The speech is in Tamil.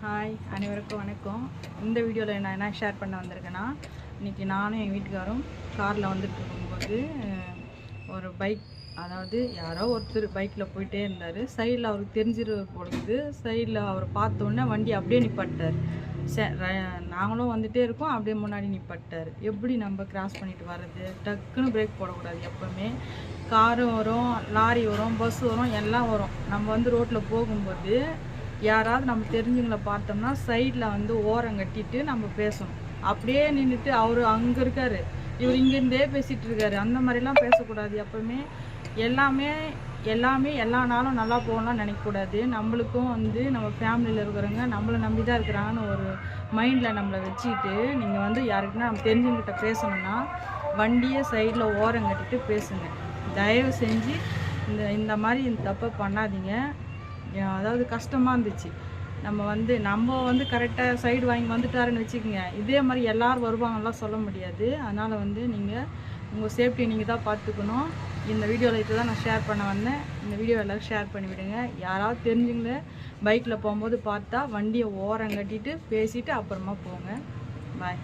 ஹாய் அனைவருக்கும் வணக்கம். இந்த வீடியோவில் நான் என்ன ஷேர் பண்ண வந்திருக்கேன்னா, இன்றைக்கி நானும் என் வீட்டுக்காரும் காரில் வந்துட்டு இருக்கும்போது ஒரு பைக், அதாவது யாரோ ஒருத்தர் பைக்கில் போயிட்டே இருந்தார். சைடில் அவருக்கு தெரிஞ்சிரு பொழுது சைடில் அவர் பார்த்தோன்னே வண்டி அப்படியே நிப்பாட்டார். நாங்களும் வந்துகிட்டே இருக்கோம், அப்படியே முன்னாடி நிப்பாட்டார். எப்படி நம்ம கிராஸ் பண்ணிட்டு வர்றது? டக்குன்னு பிரேக் போடக்கூடாது. எப்போவுமே காரும் வரும், லாரி வரும், பஸ் வரும், எல்லாம் வரும். நம்ம வந்து ரோட்டில் போகும்போது யாராவது நம்ம தெரிஞ்சவங்கள பார்த்தோம்னா சைடில் வந்து ஓரம் கட்டிட்டு நம்ம பேசணும். அப்படியே நின்றுட்டு அவர் அங்கே இருக்கார், இவர் இங்கேருந்தே பேசிகிட்டு இருக்காரு. அந்த மாதிரிலாம் பேசக்கூடாது. எப்போவுமே எல்லாமே எல்லா நாளும் நல்லா போகணும்லாம் நினைக்கக்கூடாது. நம்மளுக்கும் வந்து நம்ம ஃபேமிலியில் இருக்கிறவங்க நம்மளை நம்பி தான் இருக்கிறாங்கன்னு ஒரு மைண்டில் நம்மளை வச்சுக்கிட்டு நீங்கள் வந்து யாருக்குன்னா நம்ம தெரிஞ்சவங்ககிட்ட பேசணுன்னா வண்டியை சைடில் ஓரம் கட்டிட்டு பேசுங்க. தயவு செஞ்சு இந்த மாதிரி இந்த தப்பை பண்ணாதீங்க. அதாவது கஷ்டமாக இருந்துச்சு. நம்ம வந்து கரெக்டாக சைடு வாங்கி வந்துட்டாருன்னு வச்சுக்கோங்க, இதே மாதிரி எல்லோரும் வருவாங்கலாம் சொல்ல முடியாது. அதனால் வந்து நீங்கள் உங்கள் சேஃப்டியை நீங்கள் தான் பார்த்துக்கணும். இந்த வீடியோவில் இதை தான் நான் ஷேர் பண்ண வந்தேன். இந்த வீடியோ எல்லோரும் ஷேர் பண்ணிவிடுங்க. யாராவது தெரிஞ்சுங்கள பைக்கில் போகும்போது பார்த்தா வண்டியை ஓரம் கட்டிட்டு பேசிவிட்டு அப்புறமா போங்க. பாய்.